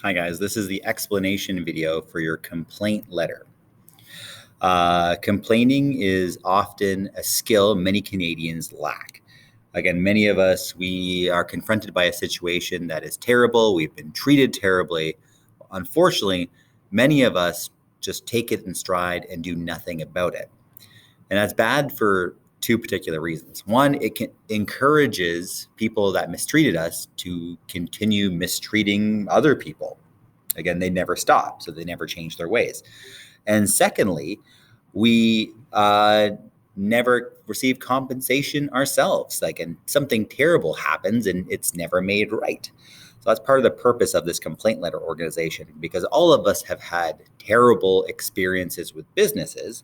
Hi guys, this is the explanation video for your complaint letter. Complaining is often a skill many Canadians lack. Again, many of us, we are confronted by a situation that is terrible. We've been treated terribly. Unfortunately, many of us just take it in stride and do nothing about it. And that's bad for two particular reasons. One, it encourages people that mistreated us to continue mistreating other people. Again, they never stop, so they never change their ways. And secondly, we never receive compensation ourselves. And something terrible happens and it's never made right. So that's part of the purpose of this complaint letter organization, because all of us have had terrible experiences with businesses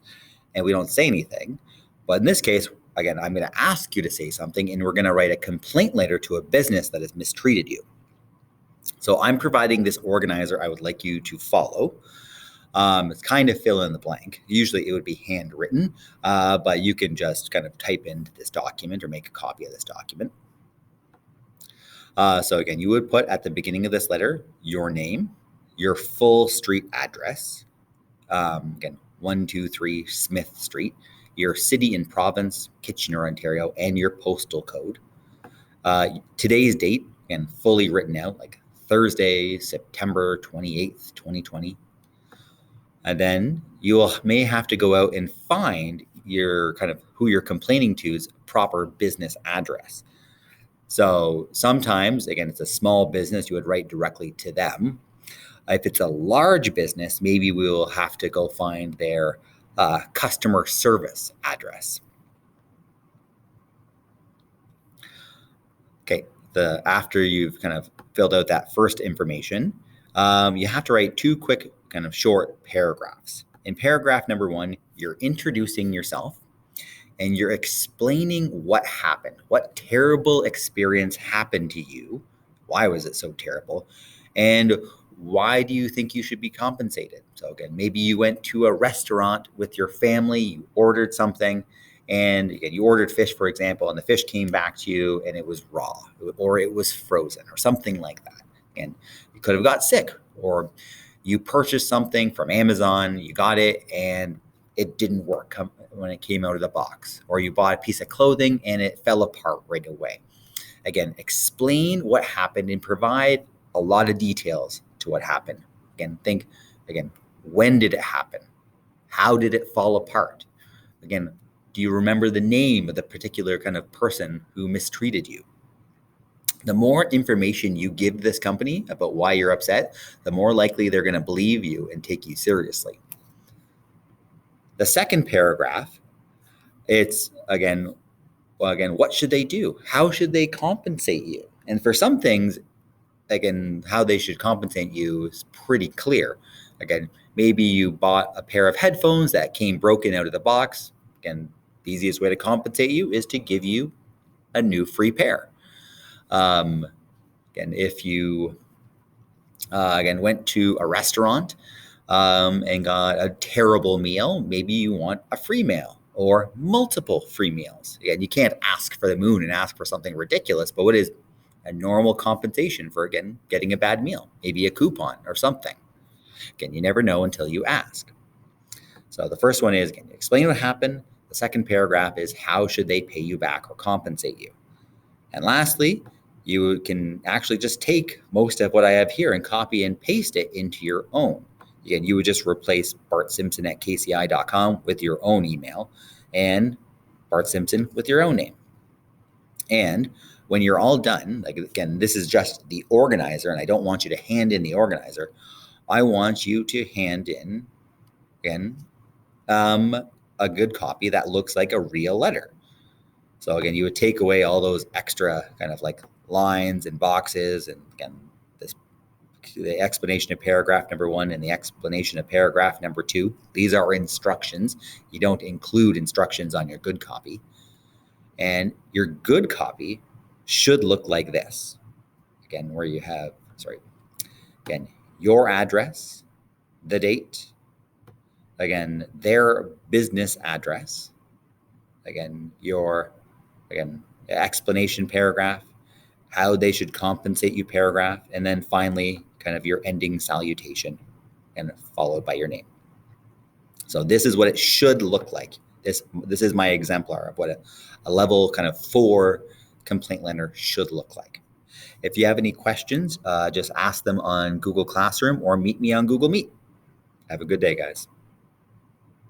and we don't say anything. But in this case, again, I'm going to ask you to say something and we're going to write a complaint letter to a business that has mistreated you. So I'm providing this organizer I would like you to follow. It's kind of fill in the blank. Usually it would be handwritten, but you can just kind of type into this document or make a copy of this document. So again, you would put at the beginning of this letter your name, your full street address, again, 123 Smith Street, your city and province, Kitchener, Ontario, and your postal code. Today's date, and fully written out, like Thursday, September 28th, 2020. And then you may have to go out and find your kind of who you're complaining to's proper business address. So sometimes, again, it's a small business, you would write directly to them. If it's a large business, maybe we'll have to go find their customer service address. Okay, after you've kind of filled out that first information, you have to write two quick kind of short paragraphs. In paragraph number 1, you're introducing yourself and you're explaining what happened, what terrible experience happened to you, why was it so terrible, and why do you think you should be compensated? So again, maybe you went to a restaurant with your family, you ordered something, and again, you ordered fish, for example, and the fish came back to you and it was raw or it was frozen or something like that. And you could have got sick, or you purchased something from Amazon, you got it and it didn't work when it came out of the box, or you bought a piece of clothing and it fell apart right away. Again, explain what happened and provide a lot of details to what happened. Think, when did it happen? How did it fall apart? Again, do you remember the name of the particular kind of person who mistreated you? The more information you give this company about why you're upset, the more likely they're going to believe you and take you seriously. The second paragraph, it's what should they do? How should they compensate you? And for some things, again, how they should compensate you is pretty clear. Again, maybe you bought a pair of headphones that came broken out of the box. Again, the easiest way to compensate you is to give you a new free pair. If you went to a restaurant and got a terrible meal, maybe you want a free meal or multiple free meals. Again, you can't ask for the moon and ask for something ridiculous, but what is a normal compensation for, getting a bad meal? Maybe a coupon or something. Again, you never know until you ask. So the first one is, explain what happened. The second paragraph is, how should they pay you back or compensate you? And lastly, you can actually just take most of what I have here and copy and paste it into your own. Again, you would just replace bartsimpson@kci.com with your own email and Bart Simpson with your own name. And when you're all done, this is just the organizer, and I don't want you to hand in the organizer. I want you to hand in, a good copy that looks like a real letter. So again, you would take away all those extra kind of like lines and boxes, and the explanation of paragraph number 1 and the explanation of paragraph number 2. These are instructions. You don't include instructions on your good copy. And your good copy should look like this. Where you have, your address, the date, their business address, your explanation paragraph, how they should compensate you paragraph, and then finally kind of your ending salutation and followed by your name. So this is what it should look like. This is my exemplar of what a level kind of 4 complaint letter should look like. If you have any questions, just ask them on Google Classroom or meet me on Google Meet. Have a good day, guys.